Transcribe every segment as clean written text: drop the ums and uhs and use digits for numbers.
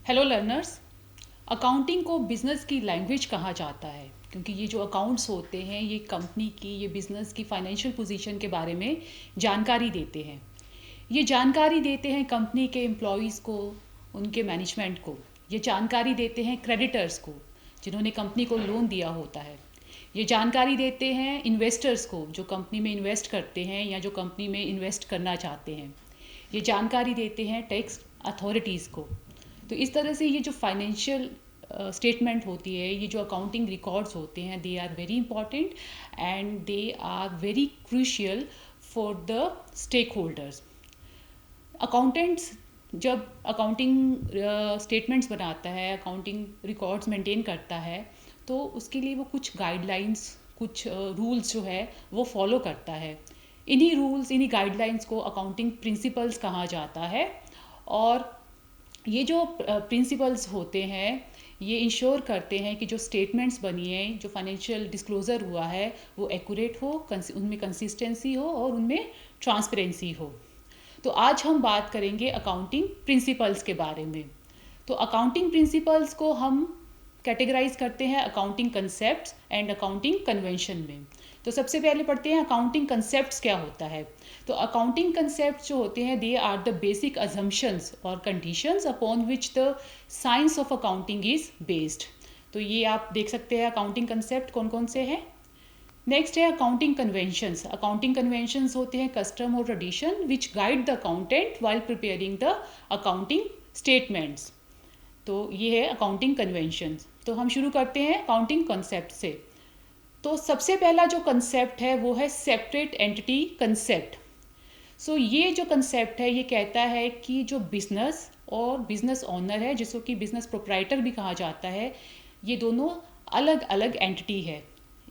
Hello learners. Accounting को business की language कहा जाता है क्योंकि ये जो अकाउंट्स होते हैं ये कंपनी की, ये बिज़नेस की फाइनेंशियल पोजीशन के बारे में जानकारी देते हैं। ये जानकारी देते हैं कंपनी के एम्प्लॉयज़ को, उनके मैनेजमेंट को। ये जानकारी देते हैं क्रेडिटर्स को, जिन्होंने कंपनी को लोन दिया होता है। ये जानकारी देते हैं इन्वेस्टर्स को, जो कंपनी में इन्वेस्ट करते हैं या जो कंपनी में इन्वेस्ट करना चाहते हैं। ये जानकारी देते हैं टैक्स अथॉरिटीज़ को। तो इस तरह से ये जो फाइनेंशियल स्टेटमेंट होती है, ये जो अकाउंटिंग रिकॉर्ड्स होते हैं, they are very important and they are very crucial for the stakeholders. Accountants जब अकाउंटिंग स्टेटमेंट्स बनाता है, अकाउंटिंग रिकॉर्ड्स मेंटेन करता है, तो उसके लिए वो कुछ गाइडलाइंस, कुछ रूल्स जो है वो फॉलो करता है। इन्हीं रूल्स, इन्हीं गाइडलाइंस को अकाउंटिंग प्रिंसिपल्स कहा जाता है। और ये जो प्रिंसिपल्स होते हैं ये इंश्योर करते हैं कि जो स्टेटमेंट्स बनी है, जो फाइनेंशियल डिस्क्लोज़र हुआ है, वो एक्यूरेट हो, उनमें कंसिस्टेंसी हो और उनमें ट्रांसपेरेंसी हो। तो आज हम बात करेंगे अकाउंटिंग प्रिंसिपल्स के बारे में। तो अकाउंटिंग प्रिंसिपल्स को हम कैटेगराइज करते हैं accounting concepts and accounting convention में। तो सबसे पहले पढ़ते हैं अकाउंटिंग कंसेप्ट्स क्या होता है। तो अकाउंटिंग कंसेप्ट्स जो होते हैं, they are the basic assumptions और conditions upon which the science of accounting is based. तो ये आप देख सकते हैं अकाउंटिंग कंसेप्ट कौन कौन से हैं। नेक्स्ट है अकाउंटिंग कन्वेंशंस। अकाउंटिंग कन्वेंशंस होते हैं कस्टम और tradition which guide the accountant while preparing the accounting statements. तो ये है अकाउंटिंग कन्वेंशंस। तो हम शुरू करते हैं अकाउंटिंग कंसेप्ट से। तो सबसे पहला जो कंसेप्ट है वो है सेपरेट एंटिटी कंसेप्ट। सो ये जो कंसेप्ट है ये कहता है कि जो बिजनेस और बिजनेस ओनर है, जिसको कि बिजनेस प्रोप्राइटर भी कहा जाता है, ये दोनों अलग अलग एंटिटी है,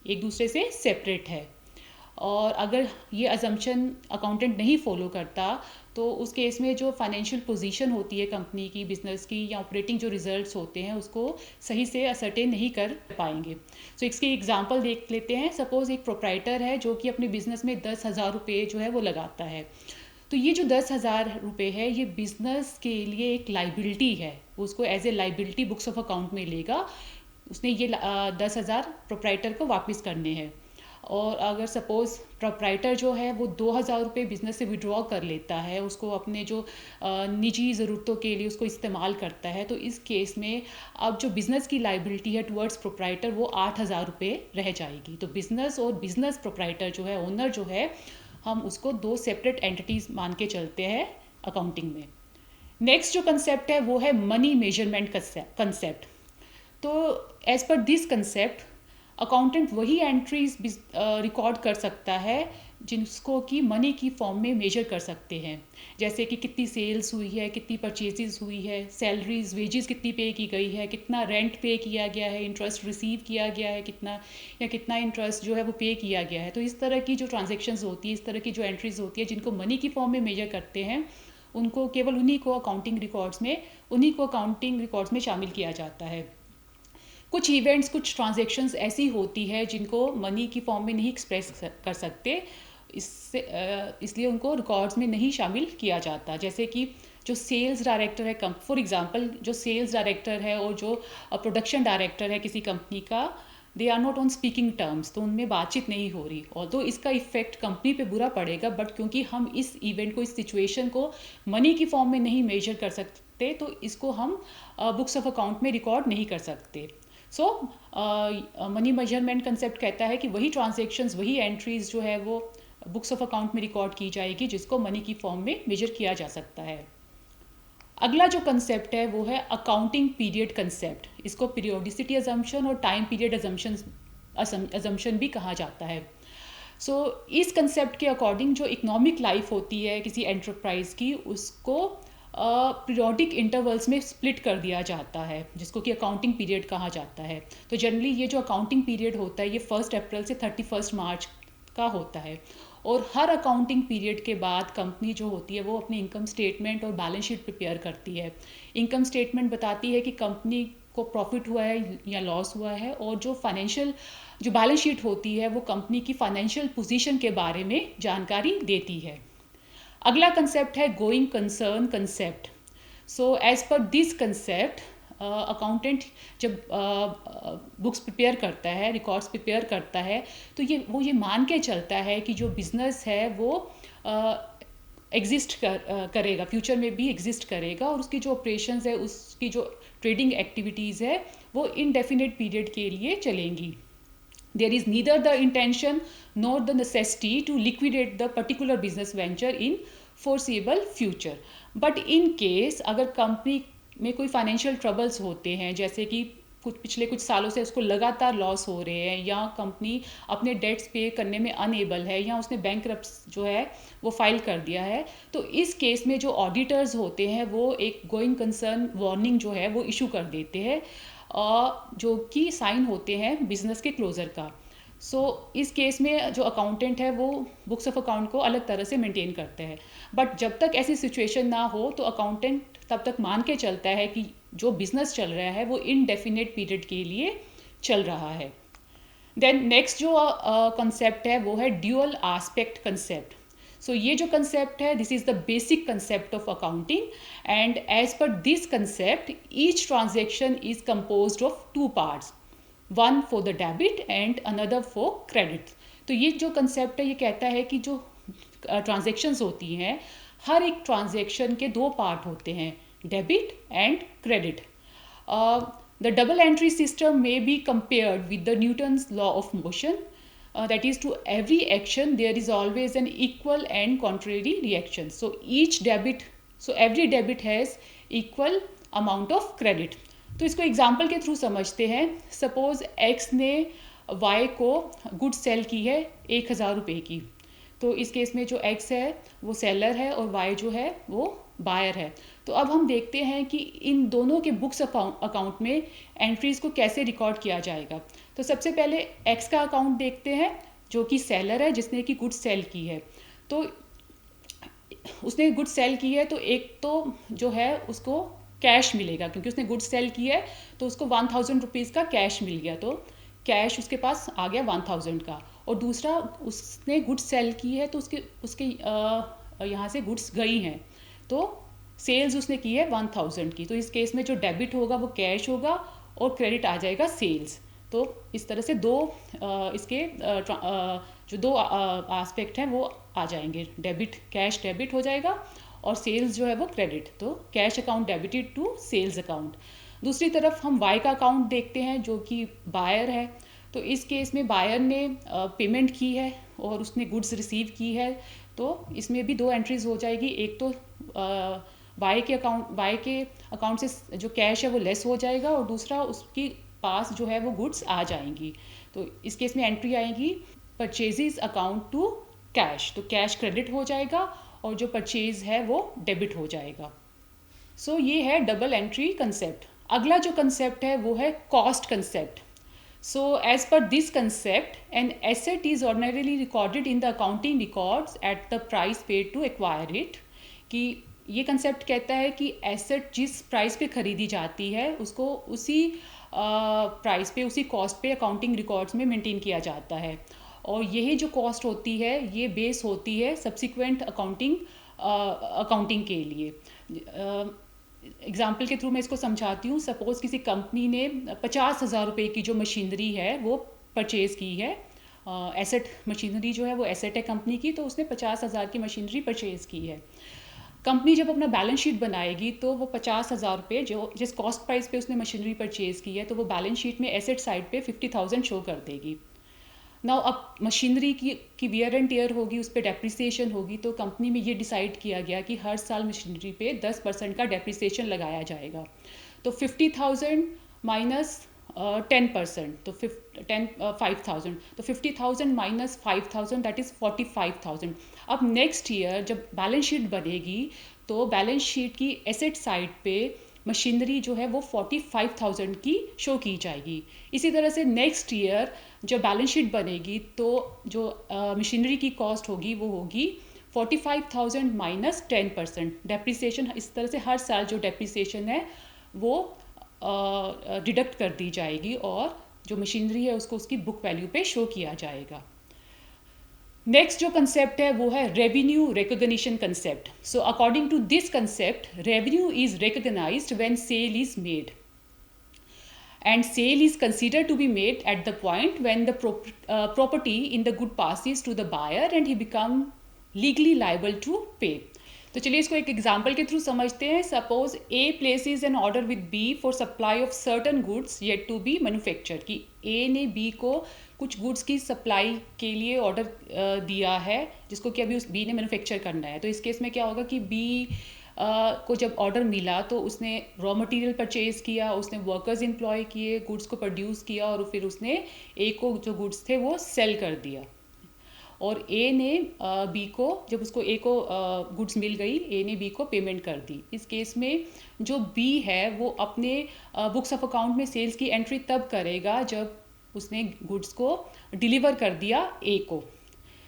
एक दूसरे से सेपरेट है। और अगर ये अजम्पशन अकाउंटेंट नहीं फॉलो करता तो उस केस में जो फाइनेंशियल पोजीशन होती है कंपनी की, बिजनेस की, या ऑपरेटिंग जो रिजल्ट्स होते हैं उसको सही से असर्टेन नहीं कर पाएंगे। सो इसकी एग्जांपल देख लेते हैं। सपोज एक प्रोप्राइटर है जो कि अपने बिजनेस में 10,000 रुपये जो है वो लगाता है। तो ये जो 10,000 रुपये है ये बिजनेस के लिए एक लाइबिलिटी है, उसको as a liability books of account में लेगा। उसने ये 10,000 प्रोप्राइटर को वापस करने हैं। और अगर सपोज़ प्रोप्राइटर जो है वो 2,000 रुपये बिज़नेस से विड्रॉ कर लेता है, उसको अपने जो निजी ज़रूरतों के लिए उसको इस्तेमाल करता है, तो इस केस में अब जो बिज़नेस की लाइबिलिटी है टुवर्ड्स प्रोप्राइटर वो 8,000 रुपये रह जाएगी। तो बिज़नेस और बिज़नेस प्रोप्राइटर जो है, ओनर जो है, हम उसको दो सेपरेट एंटिटीज़ मान के चलते हैं अकाउंटिंग में। नेक्स्ट जो कंसेप्ट है वो है मनी मेजरमेंट कंसेप्ट। तो as per this concept accountant वही एंट्रीज रिकॉर्ड कर सकता है जिसको कि मनी की फॉर्म में मेजर कर सकते हैं। जैसे कि कितनी सेल्स हुई है, कितनी परचेजेस हुई है, सैलरीज वेजेस कितनी पे की गई है, कितना रेंट पे किया गया है, इंटरेस्ट रिसीव किया गया है कितना, या कितना इंटरेस्ट जो है वो पे किया गया है। तो इस तरह की जो ट्रांजेक्शन्स होती है, इस तरह की जो एंट्रीज होती है जिनको मनी की फॉर्म में मेजर करते हैं, उनको केवल उन्हीं को अकाउंटिंग रिकॉर्ड्स में शामिल किया जाता है। कुछ इवेंट्स, कुछ ट्रांजैक्शंस ऐसी होती है जिनको मनी की फॉर्म में नहीं एक्सप्रेस कर सकते, इसलिए उनको रिकॉर्ड्स में नहीं शामिल किया जाता। जैसे कि जो सेल्स डायरेक्टर है, फॉर एग्जांपल जो सेल्स डायरेक्टर है और जो प्रोडक्शन डायरेक्टर है किसी कंपनी का, they are not on speaking terms, तो उनमें बातचीत नहीं हो रही। और तो इसका इफेक्ट कंपनी पे बुरा पड़ेगा, बट क्योंकि हम इस इवेंट को, इस सिचुएशन को मनी की फॉर्म में नहीं मेजर कर सकते, तो इसको हम बुक्स ऑफ अकाउंट में रिकॉर्ड नहीं कर सकते। सो मनी मेजरमेंट कंसेप्ट कहता है कि वही ट्रांजेक्शन्स, वही एंट्रीज जो है वो बुक्स ऑफ अकाउंट में रिकॉर्ड की जाएगी जिसको मनी की फॉर्म में मेजर किया जा सकता है। अगला जो कंसेप्ट है वो है अकाउंटिंग पीरियड कंसेप्ट। इसको पीरियोडिसिटी अजम्पशन और टाइम पीरियड अजम्पशन भी कहा जाता है। सो इस कंसेप्ट के अकॉर्डिंग जो इकोनॉमिक लाइफ होती है किसी एंटरप्राइज की, उसको पीरियोडिक इंटरवल्स में स्प्लिट कर दिया जाता है, जिसको कि अकाउंटिंग पीरियड कहा जाता है। तो जनरली ये जो अकाउंटिंग पीरियड होता है ये 1 अप्रैल से 31 मार्च का होता है। और हर अकाउंटिंग पीरियड के बाद कंपनी जो होती है वो अपनी इनकम स्टेटमेंट और बैलेंस शीट प्रिपेयर करती है। इनकम स्टेटमेंट बताती है कि कंपनी को प्रॉफिट हुआ है या लॉस हुआ है, और जो बैलेंस शीट होती है वो कंपनी की फाइनेंशियल पोजीशन के बारे में जानकारी देती है। अगला कंसेप्ट है going concern concept. So as per this concept accountant जब बुक्स प्रिपेयर करता है, रिकॉर्ड्स प्रिपेयर करता है, तो ये मान के चलता है कि जो बिज़नेस है वो एग्जिस्ट करेगा, फ्यूचर में भी एग्जिस्ट करेगा, और उसकी जो ऑपरेशंस है, उसकी जो ट्रेडिंग एक्टिविटीज़ है वो इनडेफिनेट पीरियड के लिए चलेंगी. There is neither the intention nor the necessity to liquidate the particular business venture in foreseeable future. But in case अगर कंपनी में कोई फाइनेंशियल ट्रबल्स होते हैं, जैसे कि पिछले कुछ सालों से उसको लगातार लॉस हो रहे हैं, या कंपनी अपने डेट्स पे करने में अनएबल है, या उसने बैंकरप्ट जो है वो फाइल कर दिया है, तो इस केस में जो ऑडिटर्स होते हैं वो एक गोइंग कंसर्न वार्निंग जो है वो इशू कर देते हैं, जो कि साइन होते हैं बिजनेस के क्लोज़र का. सो इस केस में जो अकाउंटेंट है वो बुक्स ऑफ अकाउंट को अलग तरह से मेंटेन करते हैं. बट जब तक ऐसी सिचुएशन ना हो तो अकाउंटेंट तब तक मान के चलता है कि जो बिजनेस चल रहा है वो इनडेफिनेट पीरियड के लिए चल रहा है. देन नेक्स्ट जो कंसेप्ट है वो है ड्यूअल आस्पेक्ट कंसेप्ट. सो ये जो कंसेप्ट है, this is the basic concept of accounting, and as per this concept each transaction is composed of two parts, one for the debit and another for credit. तो ये जो concept है ये कहता है कि जो ट्रांजेक्शन्स होती हैं, हर एक ट्रांजेक्शन के दो पार्ट होते हैं, debit and credit. The double entry system में be compared with the Newton's law of motion. That is, to every action there is always an equal and contrary reaction. So every debit has equal amount of credit. तो इसको example के through समझते हैं. Suppose x ने Y को good cell की है 1,000 रुपये की. तो इस केस में जो एक्स है वो सेलर है और वाई जो है वो बायर है. तो अब हम देखते हैं कि इन दोनों के बुक्स अकाउंट में एंट्रीज को कैसे रिकॉर्ड किया जाएगा. तो सबसे पहले एक्स का अकाउंट देखते हैं, जो कि सेलर है, जिसने कि गुड सेल की है. तो उसने गुड सेल की है, तो एक तो जो है उसको कैश मिलेगा, क्योंकि उसने गुड सेल की है तो उसको 1,000 रुपीज़ का कैश मिल गया, तो कैश उसके पास आ गया 1,000 का. और दूसरा, उसने गुड सेल की है तो उसके यहाँ से गुड्स गई हैं, तो सेल्स उसने की है 1,000 की. तो इस केस में जो डेबिट होगा वो कैश होगा और क्रेडिट आ जाएगा सेल्स. तो इस तरह से इसके जो दो एस्पेक्ट हैं वो आ जाएंगे, डेबिट कैश डेबिट हो जाएगा और सेल्स जो है वो क्रेडिट. तो cash account debited to sales account. दूसरी तरफ हम वाई का अकाउंट देखते हैं, जो कि बायर है. तो इस केस में बायर ने पेमेंट की है और उसने गुड्स रिसीव की है, तो इसमें भी दो एंट्रीज हो जाएगी. एक तो वाई के अकाउंट से जो कैश है वो लेस हो जाएगा, और दूसरा उसके पास जो है वो गुड्स आ जाएंगी. तो इस केस में एंट्री आएगी परचेजेस अकाउंट टू कैश. तो कैश क्रेडिट हो जाएगा और जो परचेज है वो डेबिट हो जाएगा. सो ये है डबल एंट्री कंसेप्ट. अगला जो कंसेप्ट है वो है cost concept. So as per this concept, an asset is ordinarily recorded in the accounting records at the price paid to acquire it. कि ये कंसेप्ट कहता है कि एसेट जिस प्राइस पे खरीदी जाती है उसको उसी प्राइस पे, उसी कॉस्ट पे अकाउंटिंग रिकॉर्ड्स में मेंटेन किया जाता है. और यही जो कॉस्ट होती है ये बेस होती है सब्सिक्वेंट अकाउंटिंग के लिए. एग्जाम्पल के थ्रू मैं इसको समझाती हूँ. सपोज़ किसी कंपनी ने 50,000 रुपये की जो मशीनरी है वो परचेज़ की है. एसेट मशीनरी जो है वो एसेट है कंपनी की, तो उसने 50,000 की मशीनरी परचेज़ की है. कंपनी जब अपना बैलेंस शीट बनाएगी तो वो 50,000 रुपये जो जिस कॉस्ट प्राइस पे उसने मशीनरी परचेज़ की है, तो वो बैलेंस शीट में एसेट साइड पे 50,000 शो कर देगी. नाउ अब मशीनरी की वियर एंड टेयर होगी, उस पर डेप्रिसिएशन होगी. तो कंपनी में ये डिसाइड किया गया कि हर साल मशीनरी पे 10% का डेप्रिसिएशन लगाया जाएगा. तो 50,000 माइनस 10%, तो 5,000. तो 50,000 माइनस 5,000 दैट इज़ 45,000. अब नेक्स्ट ईयर जब बैलेंस शीट बनेगी तो बैलेंस शीट की एसेट साइड पे मशीनरी जो है वो 45,000 की शो की जाएगी. इसी तरह से नेक्स्ट ईयर जब बैलेंस शीट बनेगी तो जो मशीनरी की कॉस्ट होगी वो होगी 45,000 माइनस 10%. डेप्रिसिएशन इस तरह से हर साल जो डेप्रिसिएशन है वो डिडक्ट कर दी जाएगी और जो मशीनरी है उसको उसकी बुक वैल्यू पे शो किया जाएगा. नेक्स्ट जो कंसेप्ट है वो है revenue recognition concept. So according to this concept, revenue is recognised when sale is made, and sale is considered to be made at the point when the property in the good passes to the buyer and he become legally liable to pay. तो चलिए इसको एक example के through समझते हैं. Suppose A places an order with B for supply of certain goods yet to be manufacture. कि A ने B को कुछ गुड्स की सप्लाई के लिए ऑर्डर दिया है जिसको कि अभी उस बी ने मैन्युफैक्चर करना है. तो इस केस में क्या होगा कि बी को जब ऑर्डर मिला तो उसने रॉ मटेरियल परचेज़ किया, उसने वर्कर्स एम्प्लॉय किए, गुड्स को प्रोड्यूस किया और फिर उसने ए को जो गुड्स थे वो सेल कर दिया. और ए ने बी को, जब उसको ए को गुड्स मिल गई, ए ने बी को पेमेंट कर दी. इस केस में जो बी है वो अपने बुक्स ऑफ अकाउंट में सेल्स की एंट्री तब करेगा जब उसने गुड्स को डिलीवर कर दिया ए को,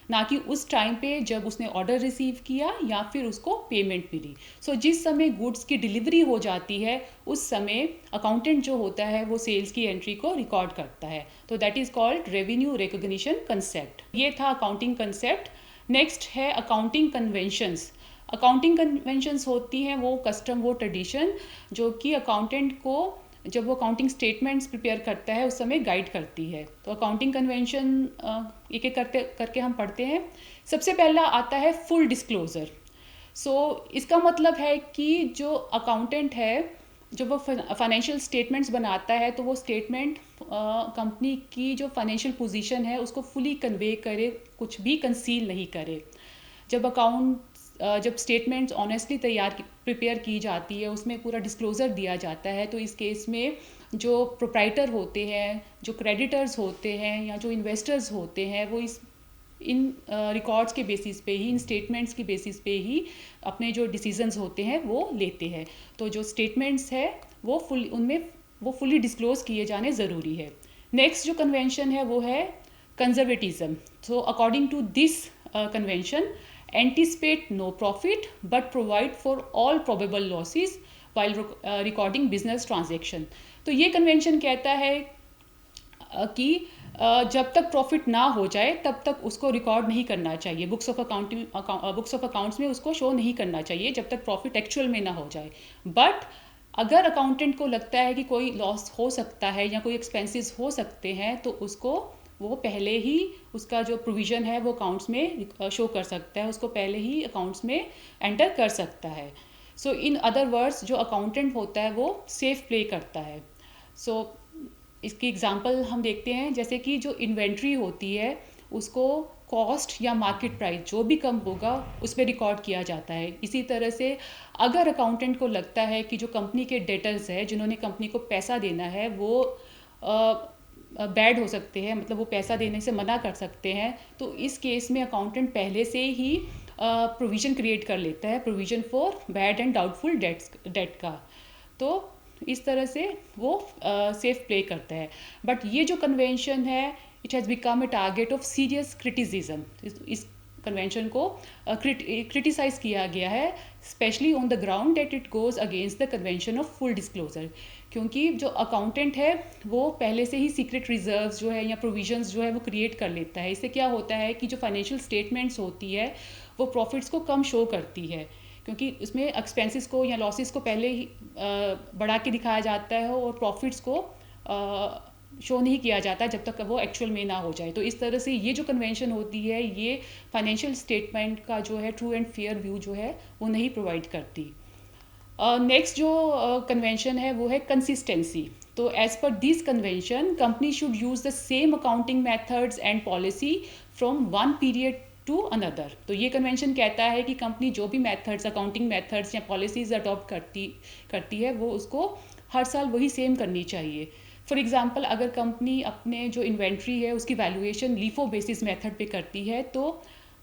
ना कि उस टाइम पे जब उसने ऑर्डर रिसीव किया या फिर उसको पेमेंट मिली. सो जिस समय गुड्स की डिलीवरी हो जाती है उस समय अकाउंटेंट जो होता है वो सेल्स की एंट्री को रिकॉर्ड करता है. तो that is called revenue recognition concept. ये था अकाउंटिंग कंसेप्ट. नेक्स्ट है अकाउंटिंग कन्वेंशंस. अकाउंटिंग कन्वेंशंस होती हैं वो कस्टम, वो ट्रेडिशन जो कि अकाउंटेंट को जब वो अकाउंटिंग स्टेटमेंट्स प्रिपेयर करता है उस समय गाइड करती है. तो अकाउंटिंग कन्वेंशन एक एक करके हम पढ़ते हैं. सबसे पहला आता है फुल डिस्क्लोजर. सो इसका मतलब है कि जो अकाउंटेंट है जब वो फाइनेंशियल स्टेटमेंट्स बनाता है तो वो स्टेटमेंट कंपनी की जो फाइनेंशियल पोजीशन है उसको फुली कन्वे करे, कुछ भी कंसील नहीं करे. जब स्टेटमेंट्स ऑनेस्टली प्रिपेयर की जाती है उसमें पूरा डिस्क्लोज़र दिया जाता है. तो इस केस में जो प्रोप्राइटर होते हैं, जो क्रेडिटर्स होते हैं या जो इन्वेस्टर्स होते हैं वो इन रिकॉर्ड्स के बेसिस पे ही, इन स्टेटमेंट्स के बेसिस पे ही अपने जो डिसीजंस होते हैं वो लेते हैं. तो जो स्टेटमेंट्स है वो फुली डिस्क्लोज किए जाने ज़रूरी है. नेक्स्ट जो कन्वेंशन है वो है conservatism. So according to this convention, anticipate no profit but provide for all probable losses while recording business transaction. तो ये कन्वेंशन कहता है कि जब तक प्रॉफिट ना हो जाए तब तक उसको रिकॉर्ड नहीं करना चाहिए, बुक्स ऑफ अकाउंट्स में उसको शो नहीं करना चाहिए जब तक प्रॉफिट एक्चुअल में ना हो जाए. बट अगर अकाउंटेंट को लगता है कि कोई लॉस हो सकता है या कोई एक्सपेंसेस हो सकते हैं तो उसको वो पहले ही उसका जो प्रोविज़न है वो अकाउंट्स में शो कर सकता है, उसको पहले ही अकाउंट्स में एंटर कर सकता है. सो इन अदर वर्ड्स जो अकाउंटेंट होता है वो सेफ प्ले करता है. सो इसकी एग्जांपल हम देखते हैं, जैसे कि जो इन्वेंट्री होती है उसको कॉस्ट या मार्केट प्राइस जो भी कम होगा उस पर रिकॉर्ड किया जाता है. इसी तरह से अगर अकाउंटेंट को लगता है कि जो कंपनी के डेटर्स है जिन्होंने कंपनी को पैसा देना है वो बैड हो सकते हैं, मतलब वो पैसा देने से मना कर सकते हैं, तो इस केस में अकाउंटेंट पहले से ही प्रोविज़न क्रिएट कर लेता है, provision for bad and doubtful debt का. तो इस तरह से वो सेफ प्ले करता है. बट ये जो कन्वेंशन है it has become a target of serious criticism. इस कन्वेंशन को क्रिटिसाइज़ किया गया है specially on the ground that it goes against the convention of full disclosure. क्योंकि जो अकाउंटेंट है वो पहले से ही सीक्रेट रिजर्व्स जो है या प्रोविजंस जो है वो क्रिएट कर लेता है. इससे क्या होता है कि जो फाइनेंशियल स्टेटमेंट्स होती है वो प्रॉफिट्स को कम शो करती है, क्योंकि इसमें एक्सपेंसेस को या लॉसेस को पहले ही बढ़ा के दिखाया जाता है और प्रॉफिट्स को शो नहीं किया जाता जब तक वो एक्चुअल में ना हो जाए. तो इस तरह से ये जो कन्वेंशन होती है ये फाइनेंशियल स्टेटमेंट का जो है ट्रू एंड फेयर व्यू जो है वो नहीं प्रोवाइड करती. नेक्स्ट जो कन्वेंशन है वो है कंसिस्टेंसी. तो as per this convention company should use the same accounting methods and policy from one period to another. तो ये कन्वेंशन कहता है कि कंपनी जो भी मेथड्स, अकाउंटिंग मेथड्स या पॉलिसीज़ अडॉप्ट करती है वो उसको हर साल वही सेम करनी चाहिए. फॉर एग्जांपल अगर कंपनी अपने जो इन्वेंट्री है उसकी वैल्यूएशन लीफो बेसिस मेथड पे करती है तो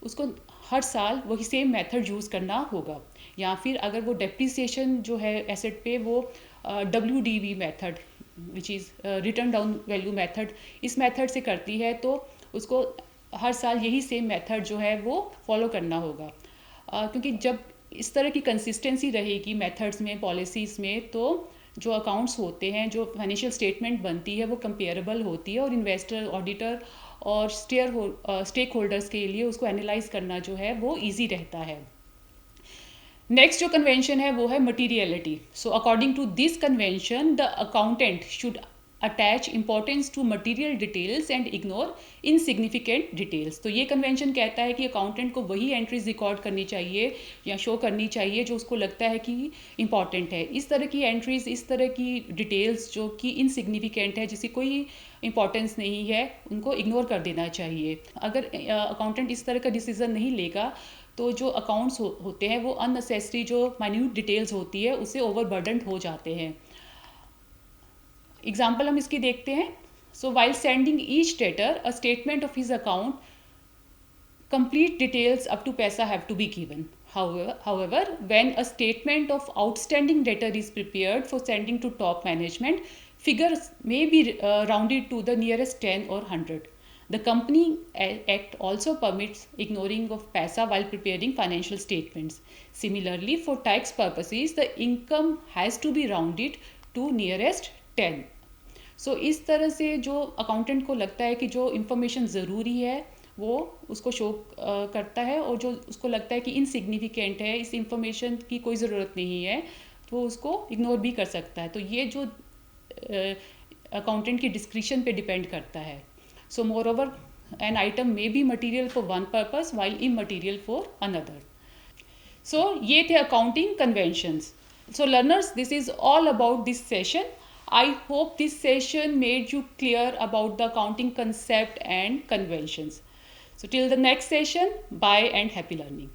उसको हर साल वही सेम मेथड यूज़ करना होगा. या फिर अगर वो डेप्रिसिएशन जो है एसेट पे वो WDV method which is return down value method, इस मेथड से करती है तो उसको हर साल यही सेम मेथड जो है वो फॉलो करना होगा. क्योंकि जब इस तरह की कंसिस्टेंसी रहेगी मेथड्स में, पॉलिसीज़ में, तो जो अकाउंट्स होते हैं, जो फाइनेंशियल स्टेटमेंट बनती है वो कंपेरेबल होती है, और इन्वेस्टर, ऑडिटर और स्टेक होल्डर्स के लिए उसको एनालाइज करना जो है वो ईजी रहता है। नेक्स्ट जो कन्वेंशन है वो है materiality. So according to this convention the accountant should attach importance to material details and ignore insignificant details. तो ये कन्वेंशन कहता है कि अकाउंटेंट को वही एंट्रीज रिकॉर्ड करनी चाहिए या शो करनी चाहिए जो उसको लगता है कि इंपॉर्टेंट है। इस तरह की एंट्रीज, इस तरह की डिटेल्स जो कि इनसिग्निफिकेंट है, जिसकी कोई इंपॉर्टेंस नहीं है, उनको इग्नोर कर देना चाहिए। अगर अकाउंटेंट इस तरह का डिसीजन नहीं लेगा तो जो अकाउंट्स होते हैं वो अननेसेसरी जो माइन्यूट डिटेल्स होती है उससे ओवरबर्डन्ड हो जाते हैं। एग्जाम्पल हम इसकी देखते हैं। So while sending each debtor a statement of his account, complete details up to paisa have to be given. However, when a statement of outstanding debtor is prepared for sending to top management, figures may be rounded to the nearest 10 or 100. The Company Act also permits ignoring of paisa while preparing financial statements. Similarly, for tax purposes, the income has to be rounded to nearest 10. सो इस तरह से जो accountant को लगता है कि जो information ज़रूरी है वो उसको शो करता है, और जो उसको लगता है कि इनसिग्निफिकेंट है, इस इंफॉर्मेशन की कोई ज़रूरत नहीं है, तो उसको इग्नोर भी कर सकता है। तो ये जो अकाउंटेंट की डिस्क्रिप्शन पे डिपेंड करता है। So moreover an item may be material for one purpose while immaterial for another. So ये थे accounting conventions. So learners, this is all about this session. I hope this session made you clear about the accounting concept and conventions. So till the next session, bye and happy learning.